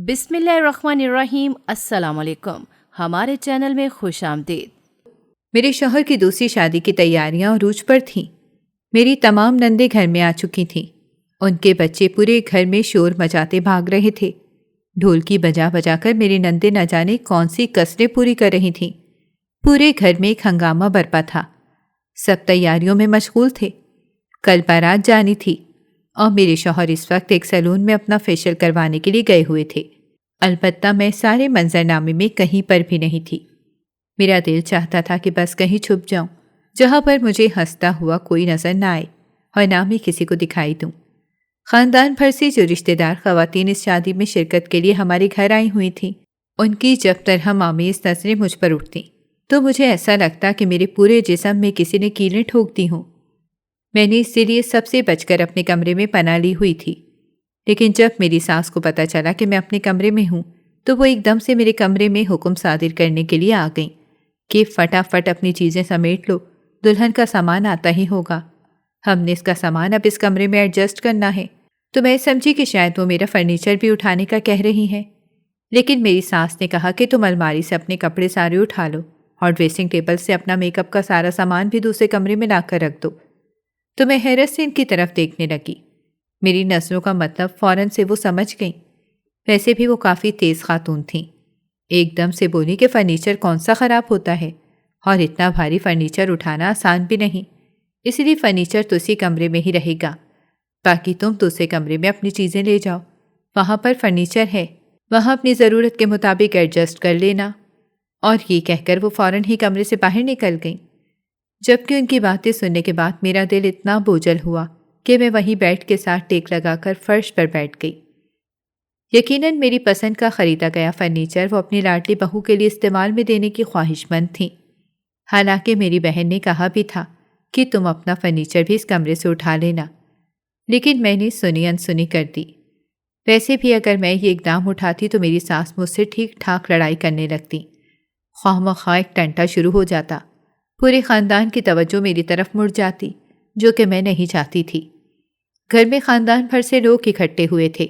بسم اللہ الرحمن الرحیم۔ السلام علیکم، ہمارے چینل میں خوش آمدید۔ میرے شوہر کی دوسری شادی کی تیاریاں عروج پر تھیں۔ میری تمام نندیں گھر میں آ چکی تھیں۔ ان کے بچے پورے گھر میں شور مچاتے بھاگ رہے تھے۔ ڈھولکی بجا بجا کر میری نندیں نہ جانے کون سی کسریں پوری کر رہی تھیں۔ پورے گھر میں ایک ہنگامہ برپا تھا۔ سب تیاریوں میں مشغول تھے۔ کل بارات جانی تھی اور میرے شوہر اس وقت ایک سیلون میں اپنا فیشل کروانے کے لیے گئے ہوئے تھے۔ البتہ میں سارے منظرنامے میں کہیں پر بھی نہیں تھی۔ میرا دل چاہتا تھا کہ بس کہیں چھپ جاؤں جہاں پر مجھے ہنستا ہوا کوئی نظر نہ آئے اور نہ میں کسی کو دکھائی دوں۔ خاندان بھر سے جو رشتہ دار خواتین اس شادی میں شرکت کے لیے ہمارے گھر آئی ہوئی تھیں، ان کی جب ترہم آمیز نظریں مجھ پر اٹھتیں تو مجھے ایسا لگتا کہ میرے پورے جسم میں کسی نے کیلیں ٹھوک دی ہوں۔ میں نے اسی لیے سب سے بچ کر اپنے کمرے میں پناہ لی ہوئی تھی، لیکن جب میری ساس کو پتہ چلا کہ میں اپنے کمرے میں ہوں تو وہ ایک دم سے میرے کمرے میں حکم صادر کرنے کے لیے آ گئیں کہ فٹافٹ اپنی چیزیں سمیٹ لو، دلہن کا سامان آتا ہی ہوگا، ہم نے اس کا سامان اب اس کمرے میں ایڈجسٹ کرنا ہے۔ تو میں سمجھی کہ شاید وہ میرا فرنیچر بھی اٹھانے کا کہہ رہی ہیں، لیکن میری ساس نے کہا کہ تم الماری سے اپنے کپڑے سارے اٹھا لو اور ڈریسنگ ٹیبل سے اپنا میک اپ کا سارا سامان بھی دوسرے کمرے میں لا کر رکھ دو۔ تو میں حیرت سے ان کی طرف دیکھنے لگی۔ میری نظروں کا مطلب فوراً سے وہ سمجھ گئیں۔ ویسے بھی وہ کافی تیز خاتون تھیں۔ ایک دم سے بولی کہ فرنیچر کون سا خراب ہوتا ہے اور اتنا بھاری فرنیچر اٹھانا آسان بھی نہیں، اس لیے فرنیچر تو اسی کمرے میں ہی رہے گا، باقی تم دوسرے کمرے میں اپنی چیزیں لے جاؤ، وہاں پر فرنیچر ہے، وہاں اپنی ضرورت کے مطابق ایڈجسٹ کر لینا۔ اور یہ کہہ کر وہ فوراً ہی کمرے سے باہر نکل گئیں۔ جبکہ ان کی باتیں سننے کے بعد میرا دل اتنا بوجھل ہوا کہ میں وہیں بیٹھ کے ساتھ ٹیک لگا کر فرش پر بیٹھ گئی۔ یقیناً میری پسند کا خریدا گیا فرنیچر وہ اپنی لاڈلی بہو کے لیے استعمال میں دینے کی خواہش مند تھیں۔ حالانکہ میری بہن نے کہا بھی تھا کہ تم اپنا فرنیچر بھی اس کمرے سے اٹھا لینا، لیکن میں نے سنی انسنی کر دی۔ ویسے بھی اگر میں یہ اقدام اٹھاتی تو میری ساس مجھ سے ٹھیک ٹھاک لڑائی کرنے لگتی، خواہ مخواہ ایک ٹنٹا شروع ہو جاتا، پورے خاندان کی توجہ میری طرف مڑ جاتی، جو کہ میں نہیں چاہتی تھی۔ گھر میں خاندان بھر سے لوگ اکٹھے ہوئے تھے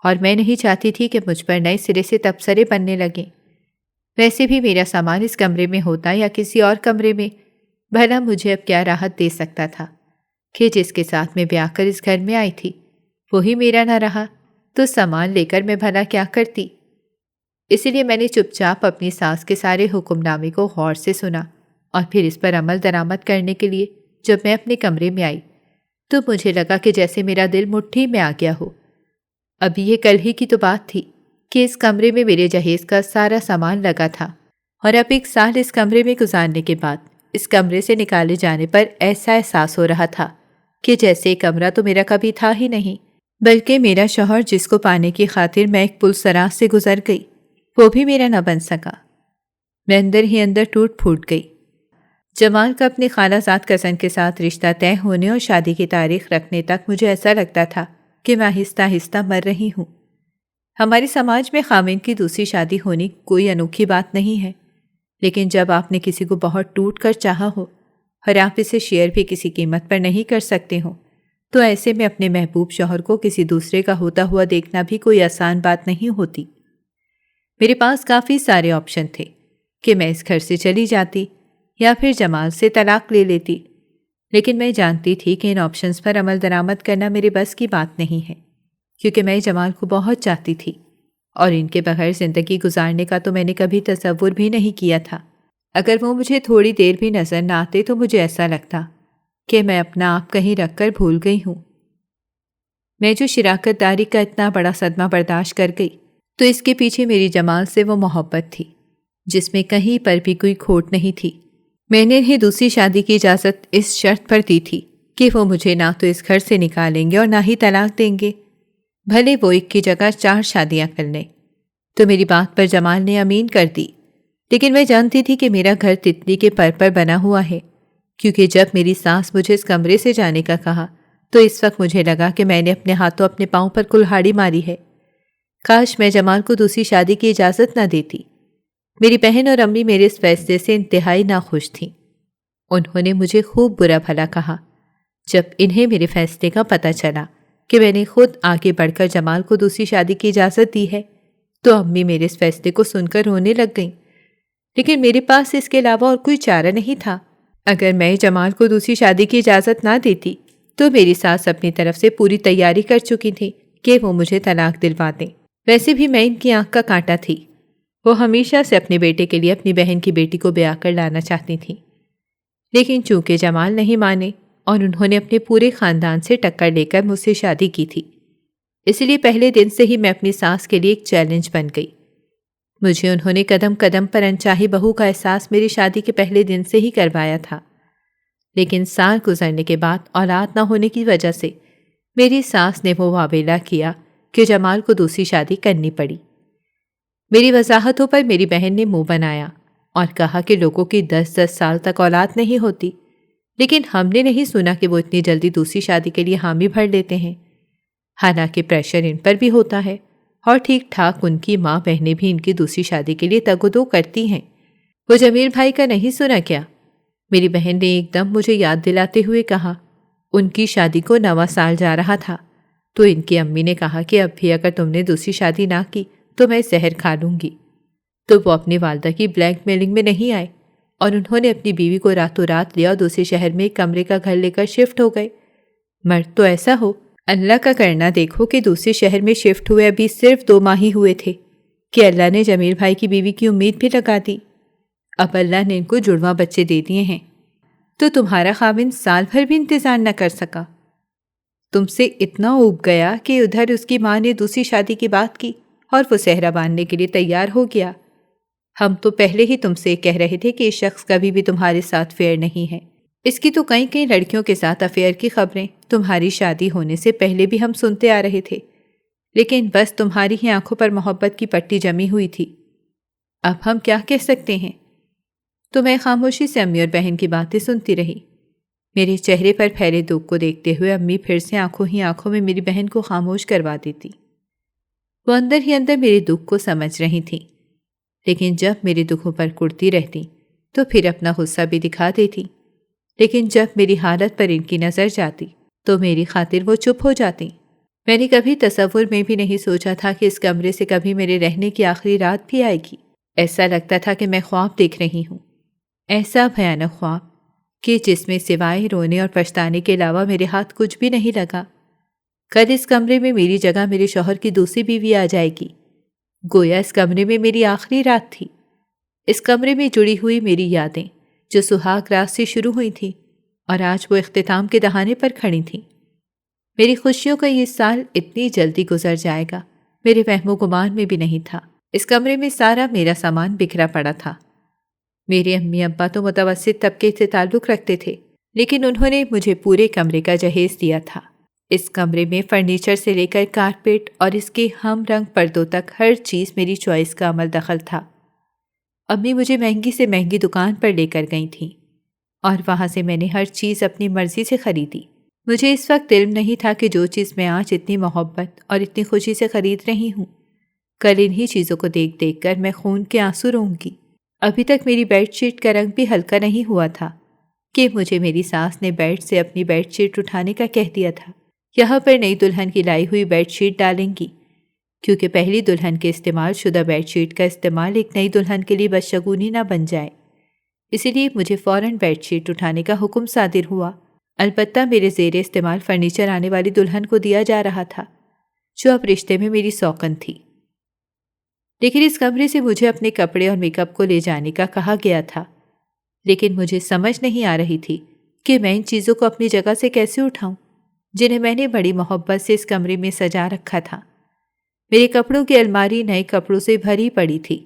اور میں نہیں چاہتی تھی کہ مجھ پر نئے سرے سے تبصرے بننے لگیں۔ ویسے بھی میرا سامان اس کمرے میں ہوتا یا کسی اور کمرے میں، بھلا مجھے اب کیا راحت دے سکتا تھا کہ جس کے ساتھ میں بیاہ کر اس گھر میں آئی تھی وہی میرا نہ رہا تو سامان لے کر میں بھلا کیا کرتی۔ اسی لیے میں نے چپ چاپ اپنی ساس کے سارے حکم نامے کو غور سے سنا اور پھر اس پر عمل درآمد کرنے کے لیے جب میں اپنے کمرے میں آئی تو مجھے لگا کہ جیسے میرا دل مٹھی میں آ گیا ہو۔ ابھی یہ کل ہی کی تو بات تھی کہ اس کمرے میں میرے جہیز کا سارا سامان لگا تھا، اور اب 1 سال اس کمرے میں گزارنے کے بعد اس کمرے سے نکالے جانے پر ایسا احساس ہو رہا تھا کہ جیسے یہ کمرہ تو میرا کبھی تھا ہی نہیں، بلکہ میرا شوہر جس کو پانے کی خاطر میں ایک پل سراز سے گزر گئی وہ بھی میرا نہ بن سکا۔ میں اندر ہی اندر ٹوٹ پھوٹ گئی۔ جمال کا اپنے خالہ زاد کزن کے ساتھ رشتہ طے ہونے اور شادی کی تاریخ رکھنے تک مجھے ایسا لگتا تھا کہ میں آہستہ آہستہ مر رہی ہوں۔ ہمارے سماج میں خاوند کی دوسری شادی ہونی کوئی انوکھی بات نہیں ہے، لیکن جب آپ نے کسی کو بہت ٹوٹ کر چاہا ہو اور آپ اسے شیئر بھی کسی قیمت پر نہیں کر سکتے ہوں تو ایسے میں اپنے محبوب شوہر کو کسی دوسرے کا ہوتا ہوا دیکھنا بھی کوئی آسان بات نہیں ہوتی۔ میرے پاس کافی سارے آپشن تھے کہ میں اس گھر سے چلی جاتی یا پھر جمال سے طلاق لے لیتی، لیکن میں جانتی تھی کہ ان آپشنز پر عمل درآمد کرنا میرے بس کی بات نہیں ہے، کیونکہ میں جمال کو بہت چاہتی تھی اور ان کے بغیر زندگی گزارنے کا تو میں نے کبھی تصور بھی نہیں کیا تھا۔ اگر وہ مجھے تھوڑی دیر بھی نظر نہ آتے تو مجھے ایسا لگتا کہ میں اپنا آپ کہیں رکھ کر بھول گئی ہوں۔ میں جو شراکت داری کا اتنا بڑا صدمہ برداشت کر گئی تو اس کے پیچھے میری جمال سے وہ محبت تھی جس میں کہیں پر بھی کوئی کھوٹ نہیں تھی۔ میں نے انہیں دوسری شادی کی اجازت اس شرط پر دی تھی کہ وہ مجھے نہ تو اس گھر سے نکالیں گے اور نہ ہی طلاق دیں گے، بھلے وہ 1 کی جگہ 4 شادیاں کر لیں۔ تو میری بات پر جمال نے امین کر دی، لیکن میں جانتی تھی کہ میرا گھر تتلی کے پر پر بنا ہوا ہے، کیونکہ جب میری ساس مجھے اس کمرے سے جانے کا کہا تو اس وقت مجھے لگا کہ میں نے اپنے ہاتھوں اپنے پاؤں پر کلہاڑی ماری ہے۔ کاش میں جمال کو دوسری شادی کی اجازت نہ دیتی۔ میری بہن اور امی میرے اس فیصلے سے انتہائی ناخوش تھیں۔ انہوں نے مجھے خوب برا بھلا کہا جب انہیں میرے فیصلے کا پتہ چلا کہ میں نے خود آگے بڑھ کر جمال کو دوسری شادی کی اجازت دی ہے، تو امی میرے اس فیصلے کو سن کر رونے لگ گئیں، لیکن میرے پاس اس کے علاوہ اور کوئی چارہ نہیں تھا۔ اگر میں جمال کو دوسری شادی کی اجازت نہ دیتی تو میری ساس اپنی طرف سے پوری تیاری کر چکی تھی کہ وہ مجھے طلاق دلوا دیں۔ ویسے بھی میں ان کی آنکھ کا کانٹا تھی۔ وہ ہمیشہ سے اپنے بیٹے کے لیے اپنی بہن کی بیٹی کو بیاہ کر لانا چاہتی تھیں، لیکن چونکہ جمال نہیں مانے اور انہوں نے اپنے پورے خاندان سے ٹکر لے کر مجھ سے شادی کی تھی، اس لیے پہلے دن سے ہی میں اپنی ساس کے لیے ایک چیلنج بن گئی۔ مجھے انہوں نے قدم قدم پر انچاہی بہو کا احساس میری شادی کے پہلے دن سے ہی کروایا تھا، لیکن سال گزرنے کے بعد اولاد نہ ہونے کی وجہ سے میری ساس نے وہ واویلا کیا کہ جمال کو دوسری شادی کرنی پڑی۔ میری وضاحتوں پر میری بہن نے منہ بنایا اور کہا کہ لوگوں کی 10-10 سال تک اولاد نہیں ہوتی، لیکن ہم نے نہیں سنا کہ وہ اتنی جلدی دوسری شادی کے لیے حامی بھر لیتے ہیں۔ حالانکہ پریشر ان پر بھی ہوتا ہے اور ٹھیک ٹھاک ان کی ماں بہنیں بھی ان کی دوسری شادی کے لیے تگ و دو کرتی ہیں۔ وہ جمیل بھائی کا نہیں سنا کیا؟ میری بہن نے ایک دم مجھے یاد دلاتے ہوئے کہا۔ ان کی شادی کو 9واں سال جا رہا تھا تو ان کی امی نے کہا کہ اب بھی اگر تم نے دوسری شادی نہ کی تو میں زہر کھا لوں گی۔ تو وہ اپنی والدہ کی بلیک میلنگ میں نہیں آئے اور انہوں نے اپنی بیوی کو راتوں رات لیا اور دوسرے شہر میں ایک کمرے کا گھر لے کر شفٹ ہو گئے۔ مرد تو ایسا ہو، اللہ کا کرنا دیکھو کہ دوسرے شہر میں شفٹ ہوئے ابھی صرف 2 ماہ ہی ہوئے تھے کہ اللہ نے جمیل بھائی کی بیوی کی امید بھی لگا دی۔ اب اللہ نے ان کو جڑواں بچے دے دیے ہیں، تو تمہارا خاوند سال بھر بھی انتظار نہ کر سکا۔ تم سے اتنا اوب گیا کہ ادھر اس کی ماں نے دوسری شادی کی بات کی اور وہ صحرا باندھنے کے لیے تیار ہو گیا۔ ہم تو پہلے ہی تم سے کہہ رہے تھے کہ یہ شخص کبھی بھی تمہارے ساتھ فیئر نہیں ہے۔ اس کی تو کئی لڑکیوں کے ساتھ افیئر کی خبریں تمہاری شادی ہونے سے پہلے بھی ہم سنتے آ رہے تھے، لیکن بس تمہاری ہی آنکھوں پر محبت کی پٹی جمی ہوئی تھی۔ اب ہم کیا کہہ سکتے ہیں؟ تو میں خاموشی سے امی اور بہن کی باتیں سنتی رہی۔ میرے چہرے پر پھیلے دکھ کو دیکھتے ہوئے امی پھر سے آنکھوں ہی آنکھوں میں میری بہن کو خاموش کروا دیتی۔ وہ اندر ہی اندر میرے دکھ کو سمجھ رہی تھیں، لیکن جب میرے دکھوں پر کڑتی رہتی تو پھر اپنا غصہ بھی دکھا دیتی، لیکن جب میری حالت پر ان کی نظر جاتی تو میری خاطر وہ چپ ہو جاتی۔ میں نے کبھی تصور میں بھی نہیں سوچا تھا کہ اس کمرے سے کبھی میرے رہنے کی آخری رات بھی آئے گی۔ ایسا لگتا تھا کہ میں خواب دیکھ رہی ہوں، ایسا بھیانک خواب کہ جس میں سوائے رونے اور پچھتانے کے علاوہ میرے ہاتھ کچھ بھی نہیں لگا۔ کل اس کمرے میں میری جگہ میرے شوہر کی دوسری بیوی آ جائے گی، گویا اس کمرے میں میری آخری رات تھی۔ اس کمرے میں جڑی ہوئی میری یادیں جو سہاگ رات سے شروع ہوئی تھیں اور آج وہ اختتام کے دہانے پر کھڑی تھیں۔ میری خوشیوں کا یہ سال اتنی جلدی گزر جائے گا میرے وہم و گمان میں بھی نہیں تھا۔ اس کمرے میں سارا میرا سامان بکھرا پڑا تھا۔ میرے امی ابا تو متوسط طبقے سے تعلق رکھتے تھے، لیکن انہوں نے مجھے پورے کمرے کا جہیز دیا تھا۔ اس کمرے میں فرنیچر سے لے کر کارپیٹ اور اس کے ہم رنگ پردوں تک ہر چیز میری چوائس کا عمل دخل تھا۔ امی مجھے مہنگی سے مہنگی دکان پر لے کر گئی تھیں اور وہاں سے میں نے ہر چیز اپنی مرضی سے خریدی۔ مجھے اس وقت علم نہیں تھا کہ جو چیز میں آج اتنی محبت اور اتنی خوشی سے خرید رہی ہوں، کل انہی چیزوں کو دیکھ دیکھ کر میں خون کے آنسو روں گی۔ ابھی تک میری بیڈ شیٹ کا رنگ بھی ہلکا نہیں ہوا تھا کہ مجھے میری ساس نے بیڈ سے اپنی بیڈ شیٹ اٹھانے کا کہہ دیا تھا۔ یہاں پر نئی دلہن کی لائی ہوئی بیڈ شیٹ ڈالیں گی، کیونکہ پہلی دلہن کے استعمال شدہ بیڈ شیٹ کا استعمال ایک نئی دلہن کے لیے بدشگونی نہ بن جائے، اسی لیے مجھے فوراً بیڈ شیٹ اٹھانے کا حکم صادر ہوا۔ البتہ میرے زیر استعمال فرنیچر آنے والی دلہن کو دیا جا رہا تھا جو اب رشتے میں میری سوکن تھی، لیکن اس کمرے سے مجھے اپنے کپڑے اور میک اپ کو لے جانے کا کہا گیا تھا۔ لیکن مجھے سمجھ نہیں آ رہی تھی کہ میں ان چیزوں کو اپنی جگہ سے کیسے اٹھاؤں جنہیں میں نے بڑی محبت سے اس کمرے میں سجا رکھا تھا۔ میرے کپڑوں کی الماری نئے کپڑوں سے بھری پڑی تھی۔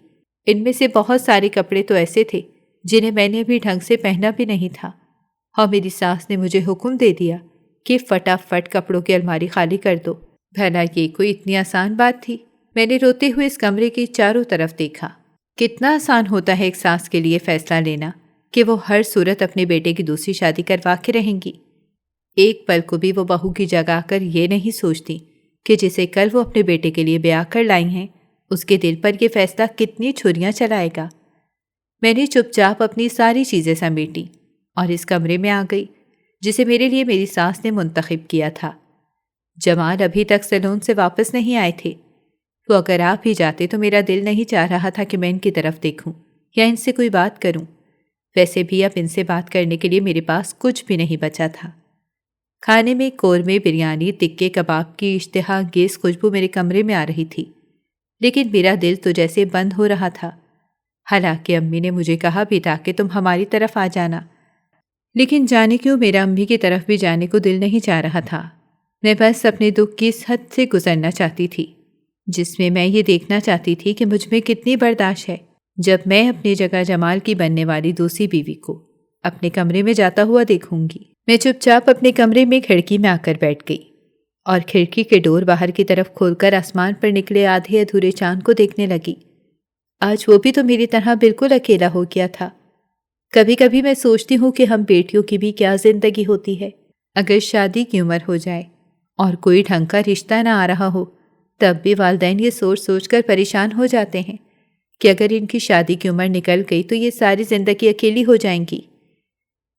ان میں سے بہت سارے کپڑے تو ایسے تھے جنہیں میں نے ابھی ڈھنگ سے پہنا بھی نہیں تھا، اور میری ساس نے مجھے حکم دے دیا کہ فٹافٹ کپڑوں کی الماری خالی کر دو۔ بھلا یہ کوئی اتنی آسان بات تھی؟ میں نے روتے ہوئے اس کمرے کی چاروں طرف دیکھا۔ کتنا آسان ہوتا ہے ایک ساس کے لیے فیصلہ لینا کہ وہ ہر صورت اپنے بیٹے کی دوسری شادی کروا کے رہیں گی۔ ایک پل کو بھی وہ بہو کی جگہ آ کر یہ نہیں سوچتی کہ جسے کل وہ اپنے بیٹے کے لیے بیاہ کر لائی ہیں اس کے دل پر یہ فیصلہ کتنی چھریاں چلائے گا۔ میں نے چپ چاپ اپنی ساری چیزیں سمیٹی اور اس کمرے میں آ گئی جسے میرے لیے میری ساس نے منتخب کیا تھا۔ جمال ابھی تک سیلون سے واپس نہیں آئے تھے۔ وہ اگر آپ ہی جاتے تو میرا دل نہیں چاہ رہا تھا کہ میں ان کی طرف دیکھوں یا ان سے کوئی بات کروں۔ ویسے بھی اب ان سے بات کرنے کے لیے میرے پاس کچھ بھی نہیں بچا تھا۔ کھانے میں قورمے، بریانی، ٹکے کباب کی اشتہا انگیز خوشبو میرے کمرے میں آ رہی تھی، لیکن میرا دل تو جیسے بند ہو رہا تھا۔ حالانکہ امی نے مجھے کہا بھی تھا کہ تم ہماری طرف آ جانا، لیکن جانے کیوں میرا امی کی طرف بھی جانے کو دل نہیں چاہ رہا تھا۔ میں بس اپنے دکھ کی اس حد سے گزرنا چاہتی تھی جس میں یہ دیکھنا چاہتی تھی کہ مجھ میں کتنی برداشت ہے۔ جب میں اپنی جگہ جمال کی بننے والی دوسری بیوی کو اپنے کمرے میں جاتا ہوا دیکھوں گی، میں چپ چاپ اپنے کمرے میں کھڑکی میں آ کر بیٹھ گئی اور کھڑکی کے ڈور باہر کی طرف کھول کر آسمان پر نکلے آدھے ادھورے چاند کو دیکھنے لگی۔ آج وہ بھی تو میری طرح بالکل اکیلا ہو گیا تھا۔ کبھی کبھی میں سوچتی ہوں کہ ہم بیٹیوں کی بھی کیا زندگی ہوتی ہے۔ اگر شادی کی عمر ہو جائے اور کوئی ڈھنگ کا رشتہ نہ آ رہا ہو، تب بھی والدین یہ سوچ سوچ کر پریشان ہو جاتے ہیں کہ اگر ان کی شادی کی عمر نکل گئی تو یہ ساری زندگی اکیلی ہو جائیں گی۔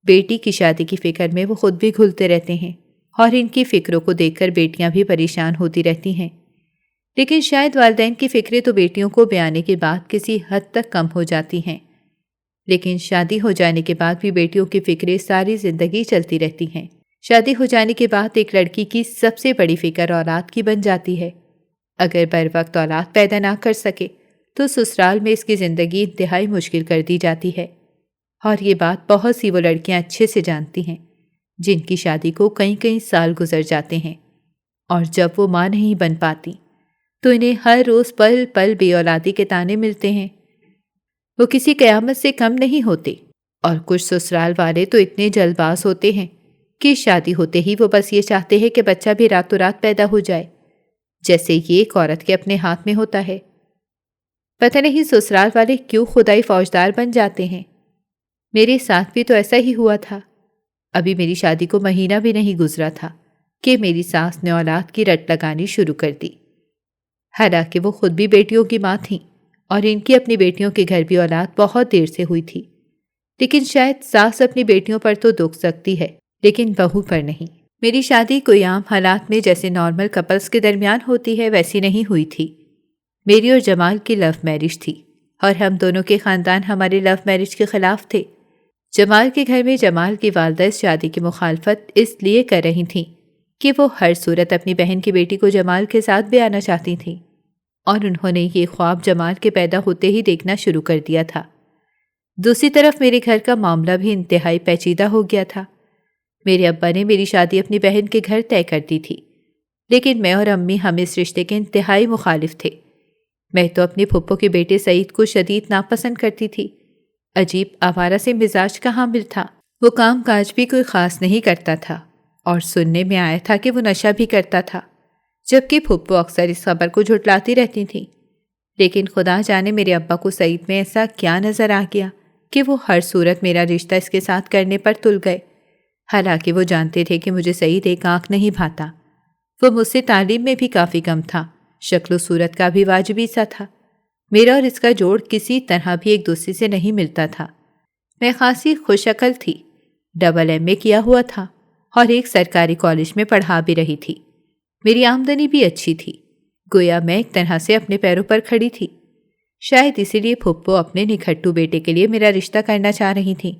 بیٹی کی شادی کی فکر میں وہ خود بھی گھلتے رہتے ہیں اور ان کی فکروں کو دیکھ کر بیٹیاں بھی پریشان ہوتی رہتی ہیں۔ لیکن شاید والدین کی فکریں تو بیٹیوں کو بیانے کے بعد کسی حد تک کم ہو جاتی ہیں، لیکن شادی ہو جانے کے بعد بھی بیٹیوں کی فکریں ساری زندگی چلتی رہتی ہیں۔ شادی ہو جانے کے بعد ایک لڑکی کی سب سے بڑی فکر اولاد کی بن جاتی ہے۔ اگر بر وقت اولاد پیدا نہ کر سکے تو سسرال میں اس کی زندگی انتہائی مشکل کر دی جاتی ہے، اور یہ بات بہت سی وہ لڑکیاں اچھے سے جانتی ہیں جن کی شادی کو کئی سال گزر جاتے ہیں، اور جب وہ ماں نہیں بن پاتی تو انہیں ہر روز پل پل بے اولادی کے طعنے ملتے ہیں۔ وہ کسی قیامت سے کم نہیں ہوتے، اور کچھ سسرال والے تو اتنے جلد باز ہوتے ہیں کہ شادی ہوتے ہی وہ بس یہ چاہتے ہیں کہ بچہ بھی راتوں رات پیدا ہو جائے، جیسے یہ ایک عورت کے اپنے ہاتھ میں ہوتا ہے۔ پتہ نہیں سسرال والے کیوں خدائی فوجدار بن جاتے ہیں۔ میرے ساتھ بھی تو ایسا ہی ہوا تھا۔ ابھی میری شادی کو مہینہ بھی نہیں گزرا تھا کہ میری ساس نے اولاد کی رٹ لگانی شروع کر دی۔ حالانکہ وہ خود بھی بیٹیوں کی ماں تھیں اور ان کی اپنی بیٹیوں کے گھر بھی اولاد بہت دیر سے ہوئی تھی، لیکن شاید ساس اپنی بیٹیوں پر تو دکھ سکتی ہے لیکن بہو پر نہیں۔ میری شادی کوئی عام حالات میں جیسے نارمل کپلز کے درمیان ہوتی ہے ویسی نہیں ہوئی تھی۔ میری اور جمال کی لو میرج تھی، اور ہم دونوں کے خاندان ہمارے لو میرج کے خلاف تھے۔ جمال کے گھر میں جمال کی والدہ اس شادی کی مخالفت اس لیے کر رہی تھیں کہ وہ ہر صورت اپنی بہن کی بیٹی کو جمال کے ساتھ بھی آنا چاہتی تھیں، اور انہوں نے یہ خواب جمال کے پیدا ہوتے ہی دیکھنا شروع کر دیا تھا۔ دوسری طرف میرے گھر کا معاملہ بھی انتہائی پیچیدہ ہو گیا تھا۔ میرے ابا نے میری شادی اپنی بہن کے گھر طے کر دی تھی، لیکن میں اور امی ہم اس رشتے کے انتہائی مخالف تھے۔ میں تو اپنے پھپھو کے بیٹے سعید کو شدید ناپسند کرتی تھی۔ عجیب آوارہ سے مزاج کا حامل تھا۔ وہ کام کاج بھی کوئی خاص نہیں کرتا تھا، اور سننے میں آیا تھا کہ وہ نشہ بھی کرتا تھا، جبکہ پھپھو اکثر اس خبر کو جھٹلاتی رہتی تھیں۔ لیکن خدا جانے میرے ابا کو سعید میں ایسا کیا نظر آ گیا کہ وہ ہر صورت میرا رشتہ اس کے ساتھ کرنے پر تل گئے، حالانکہ وہ جانتے تھے کہ مجھے سعید ایک آنکھ نہیں بھاتا۔ وہ مجھ سے تعلیم میں بھی کافی کم تھا، شکل و صورت کا بھی واجبی سا تھا۔ میرا اور اس کا جوڑ کسی طرح بھی ایک دوسرے سے نہیں ملتا تھا۔ میں خاصی خوش عقل تھی، ڈبل ایم اے کیا ہوا تھا اور ایک سرکاری کالج میں پڑھا بھی رہی تھی۔ میری آمدنی بھی اچھی تھی، گویا میں ایک طرح سے اپنے پیروں پر کھڑی تھی۔ شاید اسی لیے پھپھو اپنے نکھٹو بیٹے کے لیے میرا رشتہ کرنا چاہ رہی تھیں،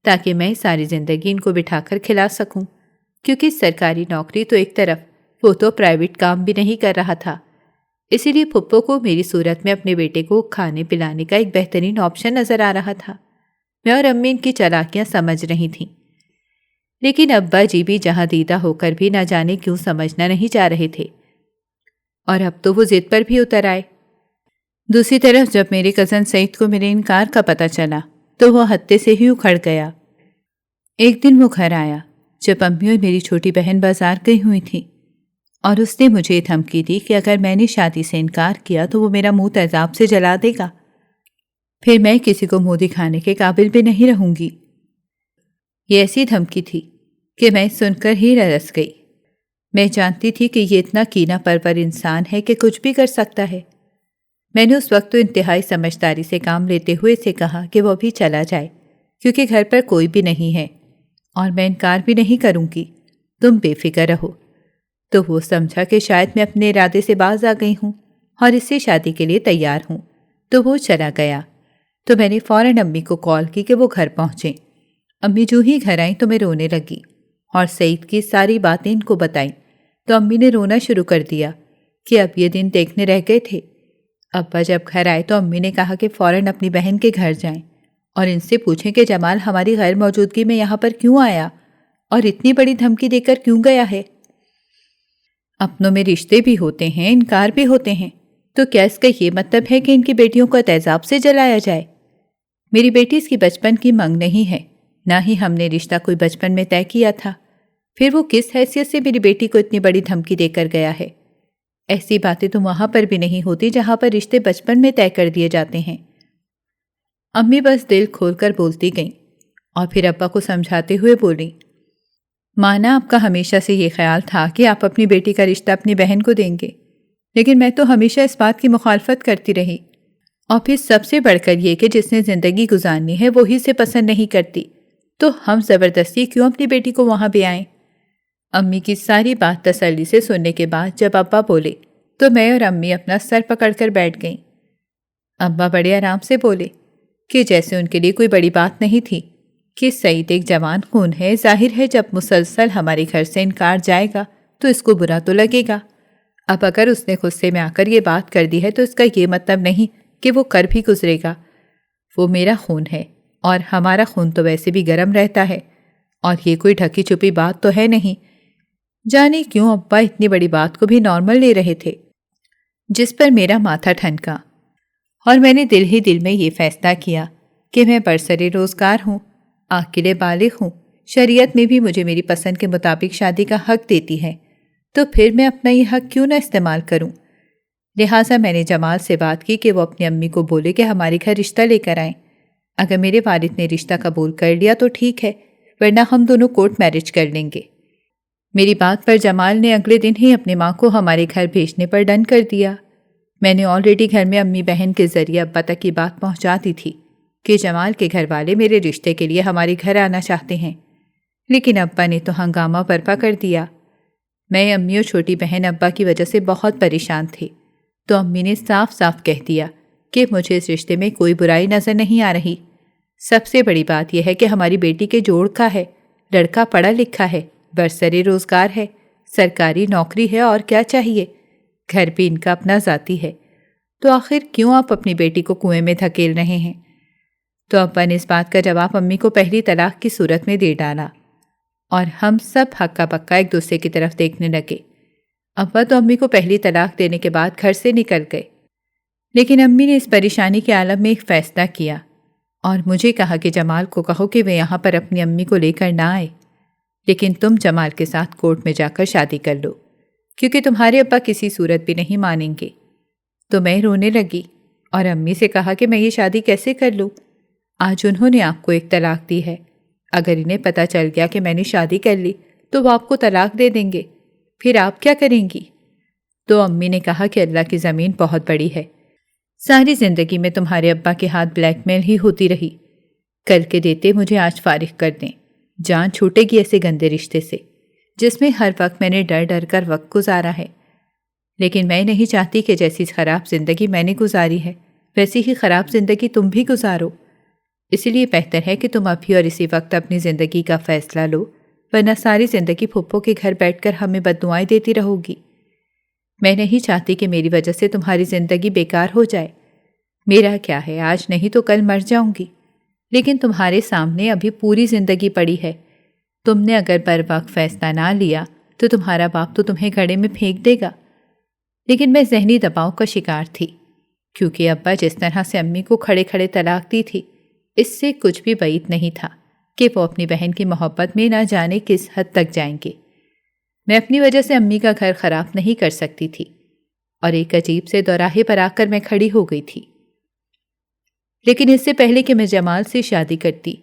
تاکہ میں ساری زندگی ان کو بٹھا کر کھلا سکوں، کیونکہ سرکاری نوکری تو ایک طرف، وہ تو پرائیویٹ کام بھی نہیں کر رہا تھا۔ اسی لیے پھپھو کو میری صورت میں اپنے بیٹے کو کھانے پلانے کا ایک بہترین آپشن نظر آ رہا تھا۔ میں اور امی ان کی چالاکیاں سمجھ رہی تھیں، لیکن ابا جی بھی جہاں دیدہ ہو کر بھی نہ جانے کیوں سمجھنا نہیں چاہ رہے تھے، اور اب تو وہ ضد پر بھی اتر آئے۔ دوسری طرف جب میرے کزن سعید کو میرے انکار کا پتہ چلا تو وہ ہتے سے ہی اکھڑ گیا۔ ایک دن وہ گھر آیا جب امی اور میری چھوٹی بہن بازار گئی ہوئی تھی، اور اس نے مجھے یہ دھمکی دی کہ اگر میں نے شادی سے انکار کیا تو وہ میرا منہ تیزاب سے جلا دے گا، پھر میں کسی کو منہ دکھانے کے قابل بھی نہیں رہوں گی۔ یہ ایسی دھمکی تھی کہ میں سن کر ہی رس گئی۔ میں جانتی تھی کہ یہ اتنا کینہ پرور انسان ہے کہ کچھ بھی کر سکتا ہے۔ میں نے اس وقت تو انتہائی سمجھداری سے کام لیتے ہوئے سے کہا کہ وہ ابھی چلا جائے، کیونکہ گھر پر کوئی بھی نہیں ہے اور میں انکار بھی نہیں کروں گی، تم بے فکر رہو۔ تو وہ سمجھا کہ شاید میں اپنے ارادے سے باز آ گئی ہوں اور اس سے شادی کے لیے تیار ہوں۔ تو وہ چلا گیا تو میں نے فوراً امی کو کال کی کہ وہ گھر پہنچیں۔ امی جو ہی گھر آئیں تو میں رونے لگی اور سعید کی ساری باتیں ان کو بتائیں تو امی نے رونا شروع کر دیا کہ اب یہ دن دیکھنے رہ گئے تھے۔ ابا جب گھر آئے تو امی نے کہا کہ فوراً اپنی بہن کے گھر جائیں اور ان سے پوچھیں کہ جمال ہماری غیر موجودگی میں یہاں پر کیوں آیا اور اتنی بڑی دھمکی دے کر کیوں گیا ہے۔ اپنوں میں رشتے بھی ہوتے ہیں، انکار بھی ہوتے ہیں، تو کیا اس کا یہ مطلب ہے کہ ان کی بیٹیوں کو تیزاب سے جلایا جائے؟ میری بیٹی اس کی بچپن کی منگ نہیں ہے، نہ ہی ہم نے رشتہ کوئی بچپن میں طے کیا تھا۔ پھر وہ کس حیثیت سے میری بیٹی کو اتنی بڑی دھمکی دے کر گیا ہے؟ ایسی باتیں تو وہاں پر بھی نہیں ہوتی جہاں پر رشتے بچپن میں طے کر دیے جاتے ہیں۔ امی بس دل کھول کر بولتی گئیں اور پھر ابا کو سمجھاتے ہوئے بولی، مانا آپ کا ہمیشہ سے یہ خیال تھا کہ آپ اپنی بیٹی کا رشتہ اپنی بہن کو دیں گے، لیکن میں تو ہمیشہ اس بات کی مخالفت کرتی رہی، اور پھر سب سے بڑھ کر یہ کہ جس نے زندگی گزارنی ہے وہی سے پسند نہیں کرتی، تو ہم زبردستی کیوں اپنی بیٹی کو وہاں بھی آئیں؟ امی کی ساری بات تسلی سے سننے کے بعد جب ابا بولے تو میں اور امی اپنا سر پکڑ کر بیٹھ گئیں۔ ابا بڑے آرام سے بولے کہ جیسے ان کے لیے کوئی بڑی بات نہیں تھی کہ سعید ایک جوان خون ہے، ظاہر ہے جب مسلسل ہمارے گھر سے انکار جائے گا تو اس کو برا تو لگے گا۔ اب اگر اس نے غصے میں آ کر یہ بات کر دی ہے تو اس کا یہ مطلب نہیں کہ وہ کر بھی گزرے گا۔ وہ میرا خون ہے اور ہمارا خون تو ویسے بھی گرم رہتا ہے، اور یہ کوئی ڈھکی چھپی بات تو ہے نہیں۔ جانے کیوں ابا اتنی بڑی بات کو بھی نارمل لے رہے تھے، جس پر میرا ماتھا ٹھنکا، اور میں نے دل ہی دل میں یہ فیصلہ کیا کہ میں برسر روزگار ہوں، عاقل بالغ ہوں، شریعت میں بھی مجھے میری پسند کے مطابق شادی کا حق دیتی ہے، تو پھر میں اپنا یہ حق کیوں نہ استعمال کروں؟ لہٰذا میں نے جمال سے بات کی کہ وہ اپنی امی کو بولے کہ ہمارے گھر رشتہ لے کر آئیں۔ اگر میرے والد نے رشتہ قبول کر لیا تو ٹھیک ہے، ورنہ ہم دونوں کورٹ میرج کر لیں گے۔ میری بات پر جمال نے اگلے دن ہی اپنی ماں کو ہمارے گھر بھیجنے پر ڈن کر دیا۔ میں نے آلریڈی گھر میں امی بہن کے ذریعے ابا تک کی بات پہنچا دی تھی کہ جمال کے گھر والے میرے رشتے کے لیے ہمارے گھر آنا چاہتے ہیں، لیکن ابا نے تو ہنگامہ برپا کر دیا۔ میں، امی اور چھوٹی بہن ابا کی وجہ سے بہت پریشان تھے، تو امی نے صاف صاف کہہ دیا کہ مجھے اس رشتے میں کوئی برائی نظر نہیں آ رہی۔ سب سے بڑی بات یہ ہے کہ ہماری بیٹی کے جوڑ کا ہے، لڑکا پڑھا لکھا ہے، برسر روزگار ہے، سرکاری نوکری ہے، اور کیا چاہیے؟ گھر بھی ان کا اپنا ذاتی ہے، تو آخر کیوں آپ اپنی بیٹی کو کنویں میں دھکیل رہے ہیں؟ تو ابا نے اس بات کا جواب امی کو پہلی طلاق کی صورت میں دے ڈالا، اور ہم سب ہکا بکا ایک دوسرے کی طرف دیکھنے لگے۔ ابا تو امی کو پہلی طلاق دینے کے بعد گھر سے نکل گئے، لیکن امی نے اس پریشانی کے عالم میں ایک فیصلہ کیا اور مجھے کہا کہ جمال کو کہو کہ وہ یہاں پر اپنی امی کو لے کر نہ آئے، لیکن تم جمال کے ساتھ کورٹ میں جا کر شادی کر لو، کیونکہ تمہارے ابا کسی صورت بھی نہیں مانیں گے۔ تو میں رونے لگی اور امی سے کہا کہ میں یہ شادی کیسے کر لوں؟ آج انہوں نے آپ کو ایک طلاق دی ہے، اگر انہیں پتہ چل گیا کہ میں نے شادی کر لی تو وہ آپ کو طلاق دے دیں گے، پھر آپ کیا کریں گی؟ تو امی نے کہا کہ اللہ کی زمین بہت بڑی ہے، ساری زندگی میں تمہارے ابا کے ہاتھ بلیک میل ہی ہوتی رہی، کل کے دیتے مجھے آج فارغ کر دیں، جان چھوٹے گی ایسے گندے رشتے سے جس میں ہر وقت میں نے ڈر ڈر کر وقت گزارا ہے۔ لیکن میں نہیں چاہتی کہ جیسی خراب زندگی میں نے گزاری ہے ویسی ہی خراب زندگی تم بھی گزارو، اسی لیے بہتر ہے کہ تم ابھی اور اسی وقت اپنی زندگی کا فیصلہ لو، ورنہ ساری زندگی پھپھو کے گھر بیٹھ کر ہمیں بددعائیں دیتی رہو گی۔ میں نہیں چاہتی کہ میری وجہ سے تمہاری زندگی بیکار ہو جائے، میرا کیا ہے، آج نہیں تو کل مر جاؤں گی، لیکن تمہارے سامنے ابھی پوری زندگی پڑی ہے، تم نے اگر بر وقت فیصلہ نہ لیا تو تمہارا باپ تو تمہیں گھڑے میں پھینک دے گا۔ لیکن میں ذہنی دباؤ کا شکار تھی، کیونکہ ابا جس طرح سے امی کو کھڑے کھڑے طلاق دی تھی، اس سے کچھ بھی بعید نہیں تھا کہ وہ اپنی بہن کی محبت میں نہ جانے کس حد تک جائیں گے۔ میں اپنی وجہ سے امی کا گھر خراب نہیں کر سکتی تھی، اور ایک عجیب سے دوراہے پر آ کر میں کھڑی ہو گئی تھی۔ لیکن اس سے پہلے کہ میں جمال سے شادی کرتی،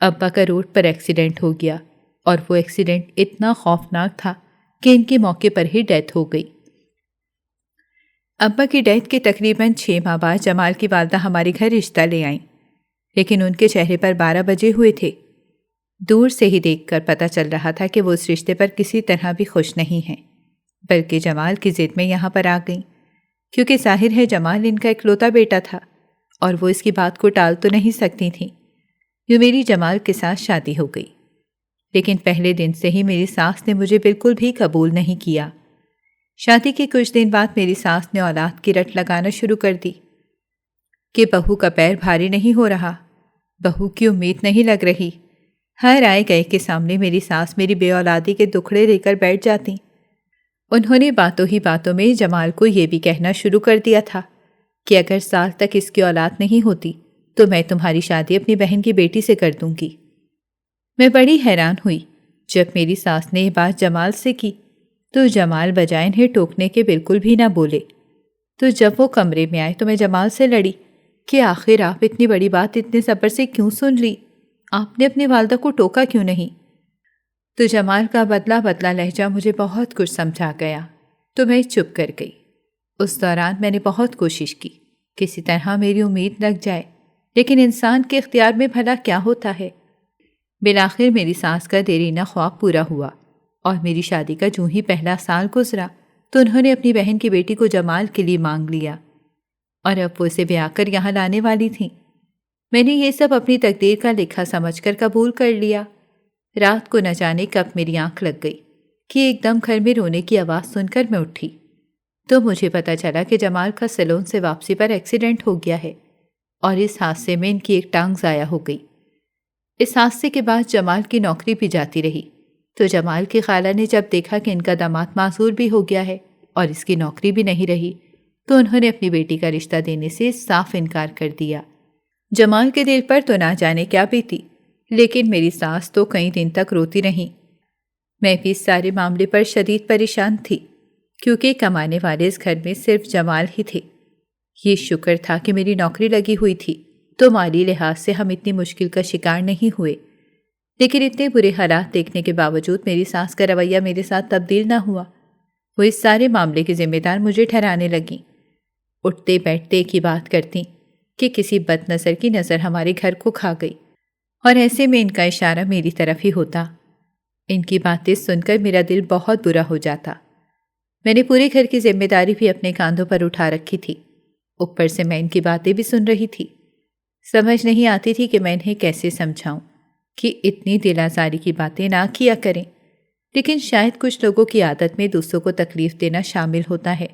ابا کا روڈ پر ایکسیڈنٹ ہو گیا، اور وہ ایکسیڈنٹ اتنا خوفناک تھا کہ ان کے موقع پر ہی ڈیتھ ہو گئی۔ ابا کی ڈیتھ کے تقریباً 6 ماہ بعد جمال کی والدہ ہمارے گھر رشتہ لے آئیں، لیکن ان کے چہرے پر 12 بجے ہوئے تھے۔ دور سے ہی دیکھ کر پتہ چل رہا تھا کہ وہ اس رشتے پر کسی طرح بھی خوش نہیں ہیں، بلکہ جمال کی ضد میں یہاں پر آ گئیں۔ کیونکہ ظاہر ہے جمال ان کا اکلوتا بیٹا تھا اور وہ اس کی بات کو ٹال تو نہیں سکتی تھیں۔ یوں میری جمال کے ساتھ شادی ہو گئی، لیکن پہلے دن سے ہی میری ساس نے مجھے بالکل بھی قبول نہیں کیا۔ شادی کے کچھ دن بعد میری ساس نے اولاد کی رٹ لگانا شروع کر دی کہ بہو کا پیر بھاری نہیں ہو رہا، بہو کی امید نہیں لگ رہی۔ ہر آئے گئے کے سامنے میری ساس میری بے اولادی کے دکھڑے لے کر بیٹھ جاتی۔ انہوں نے باتوں ہی باتوں میں جمال کو یہ بھی کہنا شروع کر دیا تھا کہ اگر سال تک اس کی اولاد نہیں ہوتی تو میں تمہاری شادی اپنی بہن کی بیٹی سے کر دوں گی۔ میں بڑی حیران ہوئی جب میری ساس نے یہ بات جمال سے کی تو جمال بجائے انہیں ٹوکنے کے بالکل بھی نہ بولے۔ تو جب وہ کمرے میں آئے تو میں جمال سے لڑی کہ آخر آپ اتنی بڑی بات اتنے صبر سے کیوں سن لی؟ آپ نے اپنی والدہ کو ٹوکا کیوں نہیں؟ تو جمال کا بدلا بدلا لہجہ مجھے بہت کچھ سمجھا گیا تو میں چپ کر گئی۔ اس دوران میں نے بہت کوشش کی کسی طرح میری امید لگ جائے، لیکن انسان کے اختیار میں بھلا کیا ہوتا ہے۔ بالآخر میری ساس کا دیرینہ خواب پورا ہوا اور میری شادی کا جو ہی پہلا سال گزرا تو انہوں نے اپنی بہن کی بیٹی کو جمال کے لیے مانگ لیا اور اب وہ اسے بیاہ کر یہاں لانے والی تھیں۔ میں نے یہ سب اپنی تقدیر کا لکھا سمجھ کر قبول کر لیا۔ رات کو نہ جانے کب میری آنکھ لگ گئی کہ ایک دم گھر میں رونے کی آواز سن کر میں اٹھی تو مجھے پتا چلا کہ جمال کا سیلون سے واپسی پر ایکسیڈنٹ ہو گیا ہے اور اس حادثے میں ان کی ایک ٹانگ ضائع ہو گئی۔ اس حادثے کے بعد جمال کی نوکری بھی جاتی رہی تو جمال کی خالہ نے جب دیکھا کہ ان کا داماد معذور بھی ہو گیا ہے اور اس کی نوکری بھی نہیں رہی تو انہوں نے اپنی بیٹی کا رشتہ دینے سے صاف انکار کر دیا۔ جمال کے دل پر تو نہ جانے کیا بیتی، لیکن میری ساس تو کئی دن تک روتی رہیں۔ میں بھی اس سارے معاملے پر شدید پریشان تھی کیونکہ کمانے والے اس گھر میں صرف جمال ہی تھے۔ یہ شکر تھا کہ میری نوکری لگی ہوئی تھی تو مالی لحاظ سے ہم اتنی مشکل کا شکار نہیں ہوئے، لیکن اتنے برے حالات دیکھنے کے باوجود میری ساس کا رویہ میرے ساتھ تبدیل نہ ہوا۔ وہ اس سارے معاملے کی ذمہ دار مجھے ٹھہرانے لگیں۔ اٹھتے بیٹھتے ایک ہی بات کرتی کہ کسی بد نظر کی نظر ہمارے گھر کو کھا گئی اور ایسے میں ان کا اشارہ میری طرف ہی ہوتا۔ ان کی باتیں سن کر میرا دل بہت برا ہو جاتا۔ میں نے پورے گھر کی ذمہ داری بھی اپنے کاندھوں پر اٹھا رکھی تھی، اوپر سے میں ان کی باتیں بھی سن رہی تھی۔ سمجھ نہیں آتی تھی کہ میں انہیں کیسے سمجھاؤں کہ اتنی دل آزاری کی باتیں نہ کیا کریں، لیکن شاید کچھ لوگوں کی عادت میں دوسروں کو تکلیف دینا شامل ہوتا ہے،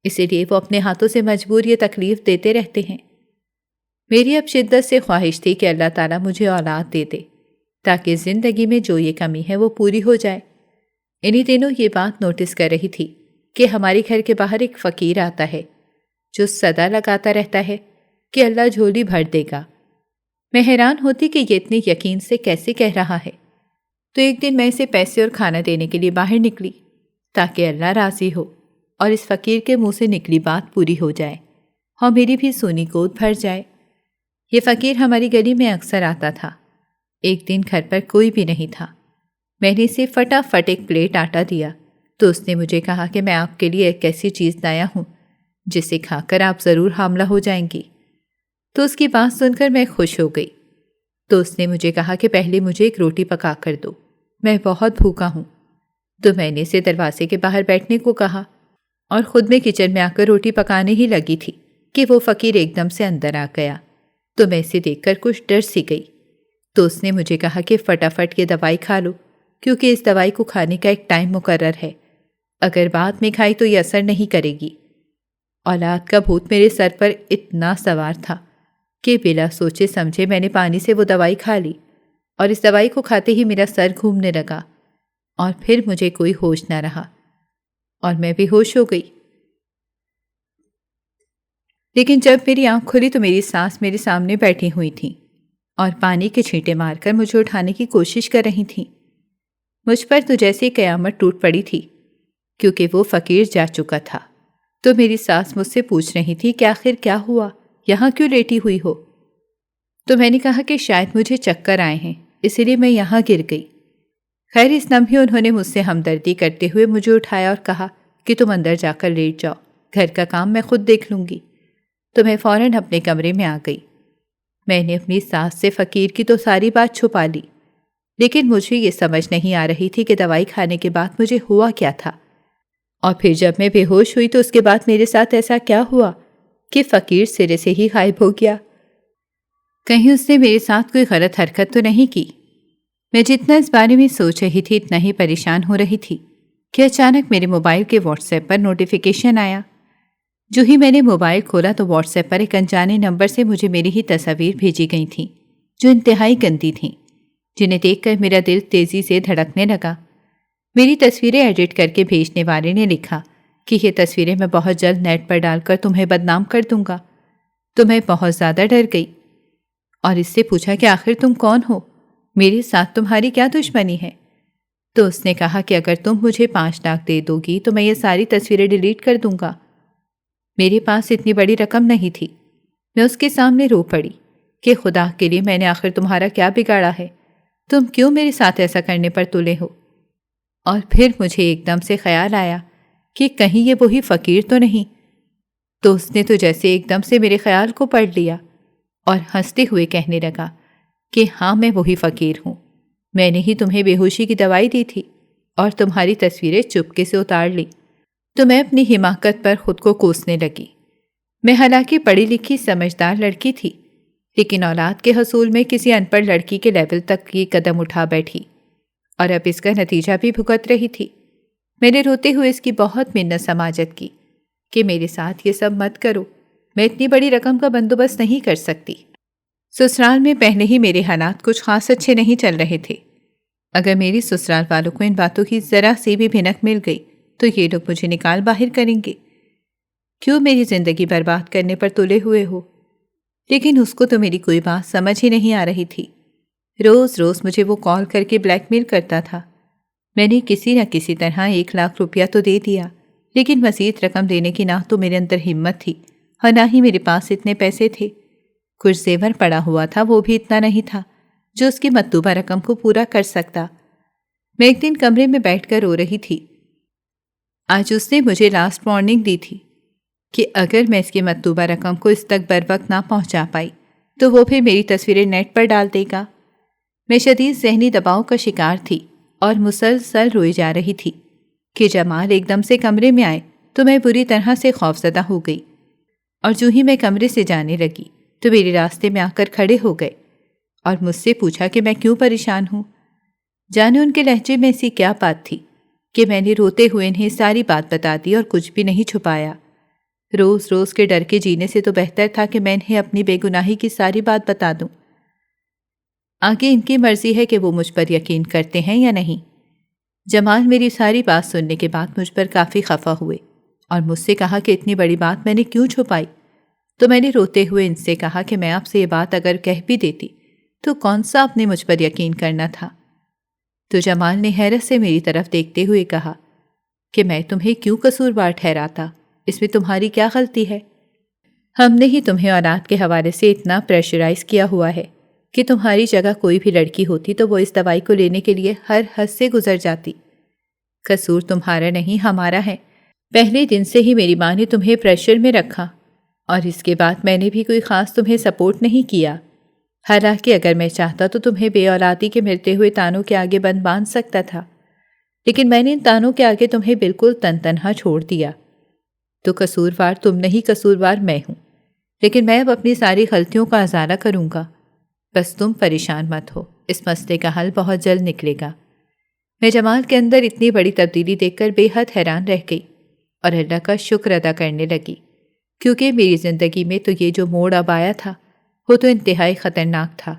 اسی لیے وہ اپنے ہاتھوں سے مجبور یہ تکلیف دیتے رہتے ہیں۔ میری اب شدت سے خواہش تھی کہ اللہ تعالیٰ مجھے اولاد دے دے تاکہ زندگی میں جو یہ کمی ہے وہ پوری ہو جائے۔ انہی دنوں یہ بات نوٹس کر رہی تھی کہ ہمارے گھر کے باہر ایک فقیر آتا ہے جو صدا لگاتا رہتا ہے کہ اللہ جھولی بھر دے گا۔ میں حیران ہوتی کہ یہ اتنے یقین سے کیسے کہہ رہا ہے۔ تو ایک دن میں اسے پیسے اور کھانا دینے کے لیے باہر نکلی تاکہ اللہ راضی ہو اور اس فقیر کے منہ سے نکلی بات پوری ہو جائے اور میری بھی سونی گود بھر جائے۔ یہ فقیر ہماری گلی میں اکثر آتا تھا۔ ایک دن گھر پر کوئی بھی نہیں تھا۔ میں نے اسے فٹافٹ ایک پلیٹ آٹا دیا تو اس نے مجھے کہا کہ میں آپ کے لیے ایک ایسی چیز لایا ہوں جسے کھا کر آپ ضرور حاملہ ہو جائیں گی۔ تو اس کی بات سن کر میں خوش ہو گئی۔ تو اس نے مجھے کہا کہ پہلے مجھے ایک روٹی پکا کر دو، میں بہت بھوکا ہوں۔ تو میں نے اسے دروازے کے باہر بیٹھنے کو کہا اور خود میں کچن میں آ کر روٹی پکانے ہی لگی تھی کہ وہ فقیر ایک دم سے اندر آ گیا۔ تو میں اسے دیکھ کر کچھ ڈر سی گئی۔ تو اس نے مجھے کہا کہ فٹافٹ یہ دوائی کھا لو کیونکہ اس دوائی کو کھانے کا ایک ٹائم مقرر ہے، اگر بعد میں کھائی تو یہ اثر نہیں کرے گی۔ اولاد کا بھوت میرے سر پر اتنا سوار تھا کہ بلا سوچے سمجھے میں نے پانی سے وہ دوائی کھا لی اور اس دوائی کو کھاتے ہی میرا سر گھومنے لگا اور پھر مجھے کوئی ہوش نہ رہا اور میں بے ہوش ہو گئی۔ لیکن جب میری آنکھ کھلی تو میری ساس میرے سامنے بیٹھی ہوئی تھیں اور پانی کے چھینٹے مار کر مجھے اٹھانے کی کوشش کر رہی تھیں۔ مجھ پر تو جیسے قیامت ٹوٹ پڑی تھی کیونکہ وہ فقیر جا چکا تھا۔ تو میری ساس مجھ سے پوچھ رہی تھی کہ آخر کیا ہوا، یہاں کیوں لیٹی ہوئی ہو؟ تو میں نے کہا کہ شاید مجھے چکر آئے ہیں اسی لیے میں یہاں گر گئی۔ خیر اس لمحے انہوں نے مجھ سے ہمدردی کرتے ہوئے مجھے اٹھایا اور کہا کہ تم اندر جا کر لیٹ جاؤ، گھر کا کام میں خود دیکھ لوں گی۔ تو میں فوراً اپنے کمرے میں آ گئی۔ میں نے اپنی ساس سے فقیر کی تو ساری بات چھپا لی، لیکن مجھے یہ سمجھ نہیں آ رہی تھی کہ دوائی کھانے کے بعد مجھے ہوا کیا تھا۔ اور پھر جب میں بے ہوش ہوئی تو اس کے بعد میرے ساتھ ایسا کیا ہوا کہ فقیر سرے سے ہی غائب ہو گیا؟ کہیں اس نے میرے ساتھ کوئی غلط حرکت تو نہیں کی؟ میں جتنا اس بارے میں سوچ رہی تھی اتنا ہی پریشان ہو رہی تھی کہ اچانک میرے موبائل کے واٹس ایپ پر نوٹیفیکیشن آیا۔ جو ہی میں نے موبائل کھولا تو واٹس ایپ پر ایک انجانے نمبر سے مجھے میری ہی تصاویر بھیجی گئی تھیں جو انتہائی گندی تھیں، جنہیں دیکھ کر میرا دل تیزی سے دھڑکنے لگا۔ میری تصویریں ایڈٹ کر کے بھیجنے والے نے لکھا کہ یہ تصویریں میں بہت جلد نیٹ پر ڈال کر تمہیں بدنام کر دوں گا۔ تو میں بہت زیادہ ڈر گئی اور اس سے پوچھا کہ آخر تم کون ہو؟ میرے ساتھ تمہاری کیا دشمنی ہے؟ تو اس نے کہا کہ اگر تم مجھے 5 لاکھ دے دو گی تو میں یہ ساری تصویریں ڈیلیٹ کر دوں گا۔ میرے پاس اتنی بڑی رقم نہیں تھی۔ میں اس کے سامنے رو پڑی کہ خدا کے لیے میں نے آخر تمہارا کیا بگاڑا ہے؟ تم کیوں میرے ساتھ ایسا کرنے پر تلے ہو؟ اور پھر مجھے ایک دم سے خیال آیا کہ کہیں یہ وہی فقیر تو نہیں۔ تو اس نے تو جیسے ایک دم سے میرے خیال کو پڑھ لیا اور ہنستے ہوئے کہنے لگا کہ ہاں میں وہی فقیر ہوں، میں نے ہی تمہیں بے ہوشی کی دوائی دی تھی اور تمہاری تصویریں چپکے سے اتار لی۔ تو میں اپنی حماقت پر خود کو کوسنے لگی۔ میں حالانکہ پڑھی لکھی سمجھدار لڑکی تھی، لیکن اولاد کے حصول میں کسی ان پڑھ لڑکی کے لیول تک یہ قدم اٹھا بیٹھی اور اب اس کا نتیجہ بھی بھگت رہی تھی۔ میں نے روتے ہوئے اس کی بہت منت سماجت کی کہ میرے ساتھ یہ سب مت کرو، میں اتنی بڑی رقم کا بندوبست نہیں کر سکتی۔ سسرال میں پہلے ہی میرے حالات کچھ خاص اچھے نہیں چل رہے تھے۔ اگر میری سسرال والوں کو ان باتوں کی ذرا سی بھی بھنک مل گئی تو یہ لوگ مجھے نکال باہر کریں گے۔ کیوں میری زندگی برباد کرنے پر تلے ہوئے ہو؟ لیکن اس کو تو میری کوئی بات سمجھ ہی نہیں آ رہی تھی۔ روز روز مجھے وہ کال کر کے بلیک میل کرتا تھا۔ میں نے کسی نہ کسی طرح 1 لاکھ روپیہ تو دے دیا، لیکن مزید رقم دینے کی نہ تو میرے اندر ہمت تھی اور نہ ہی میرے پاس اتنے پیسے تھے۔ کچھ زیور پڑا ہوا تھا، وہ بھی اتنا نہیں تھا جو اس کی مطلوبہ رقم کو پورا کر سکتا۔ میں ایک دن کمرے میں بیٹھ کر رو رہی تھی۔ آج اس نے مجھے لاسٹ وارننگ دی تھی کہ اگر میں اس کی مطلوبہ رقم کو اس تک بر وقت نہ پہنچا پائی تو وہ پھر میری تصویریں نیٹ پر ڈال دے گا۔ میں شدید ذہنی دباؤ کا شکار تھی اور مسلسل روئی جا رہی تھی کہ جمال ایک دم سے کمرے میں آئے تو میں بری طرح سے خوفزدہ ہو گئی، اور جو ہی میں کمرے سے جانے لگی تو میرے راستے میں آ کر کھڑے ہو گئے اور مجھ سے پوچھا کہ میں کیوں پریشان ہوں۔ جانے ان کے لہجے میں ایسی کیا بات تھی کہ میں نے روتے ہوئے انہیں ساری بات بتا دی اور کچھ بھی نہیں چھپایا۔ روز روز کے ڈر کے جینے سے تو بہتر تھا کہ میں انہیں اپنی بے گناہی کی ساری بات بتا دوں۔ آگے ان کی مرضی ہے کہ وہ مجھ پر یقین کرتے ہیں یا نہیں۔ جمال میری ساری بات سننے کے بعد مجھ پر کافی خفا ہوئے اور مجھ سے کہا کہ اتنی بڑی بات میں نے کیوں چھپائی۔ تو میں نے روتے ہوئے ان سے کہا کہ میں آپ سے یہ بات اگر کہہ بھی دیتی تو کون سا آپ نے مجھ پر یقین کرنا تھا۔ تو جمال نے حیرت سے میری طرف دیکھتے ہوئے کہا کہ میں تمہیں کیوں قصوروار ٹھہراتا، اس میں تمہاری کیا غلطی ہے؟ ہم نے ہی تمہیں اولاد کے حوالے سے اتنا پریشرائز کیا ہوا ہے کہ تمہاری جگہ کوئی بھی لڑکی ہوتی تو وہ اس دوائی کو لینے کے لیے ہر حد سے گزر جاتی۔ قصور تمہارا نہیں، ہمارا ہے۔ پہلے دن سے ہی میری ماں نے تمہیں پریشر میں رکھا اور اس کے بعد میں نے بھی کوئی خاص تمہیں سپورٹ نہیں کیا۔ حالانکہ اگر میں چاہتا تو تمہیں بے اولادی کے ملتے ہوئے تانوں کے آگے بند باندھ سکتا تھا، لیکن میں نے ان تانوں کے آگے تمہیں بالکل تنہا چھوڑ دیا۔ تو قصوروار تم نہیں، قصوروار میں ہوں، لیکن میں اب اپنی ساری غلطیوں کا ازالہ کروں گا۔ بس تم پریشان مت ہو، اس مسئلے کا حل بہت جلد نکلے گا۔ میں جمال کے اندر اتنی بڑی تبدیلی دیکھ کر بے حد حیران رہ گئی اور اللہ کا شکر ادا کرنے لگی، کیونکہ میری زندگی میں تو یہ جو موڑ اب آیا تھا وہ تو انتہائی خطرناک تھا۔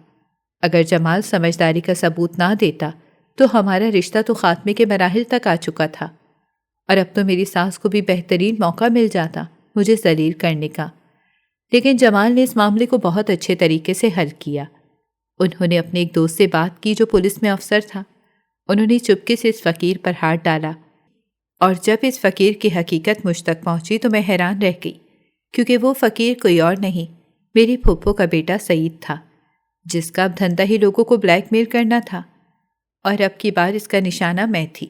اگر جمال سمجھداری کا ثبوت نہ دیتا تو ہمارا رشتہ تو خاتمے کے مراحل تک آ چکا تھا، اور اب تو میری ساس کو بھی بہترین موقع مل جاتا مجھے ذلیل کرنے کا۔ لیکن جمال نے اس معاملے کو بہت اچھے طریقے سے حل کیا۔ انہوں نے اپنے ایک دوست سے بات کی جو پولیس میں افسر تھا۔ انہوں نے چپکے سے اس فقیر پر ہاتھ ڈالا، اور جب اس فقیر کی حقیقت مجھ تک پہنچی تو میں حیران رہ گئی، کیونکہ وہ فقیر کوئی اور نہیں، میری پھپھو کا بیٹا سعید تھا، جس کا اب دھندا ہی لوگوں کو بلیک میل کرنا تھا، اور اب کی بار اس کا نشانہ میں تھی،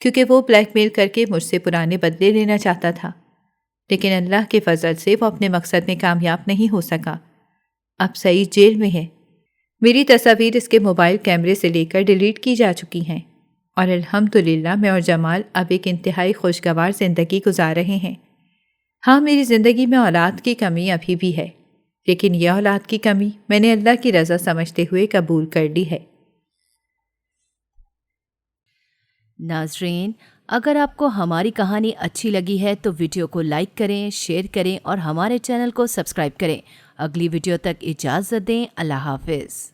کیونکہ وہ بلیک میل کر کے مجھ سے پرانے بدلے لینا چاہتا تھا۔ لیکن اللہ کے فضل سے وہ اپنے مقصد میں کامیاب نہیں ہو سکا۔ اب سعید جیل میں ہے۔ میری تصاویر اس کے موبائل کیمرے سے لے کر ڈیلیٹ کی جا چکی ہیں، اور الحمدللہ میں اور جمال اب ایک انتہائی خوشگوار زندگی گزار رہے ہیں۔ ہاں، میری زندگی میں اولاد کی کمی ابھی بھی ہے، لیکن یہ اولاد کی کمی میں نے اللہ کی رضا سمجھتے ہوئے قبول کر لی ہے۔ ناظرین، اگر آپ کو ہماری کہانی اچھی لگی ہے تو ویڈیو کو لائک کریں، شیئر کریں اور ہمارے چینل کو سبسکرائب کریں۔ اگلی ویڈیو تک اجازت دیں۔ اللہ حافظ۔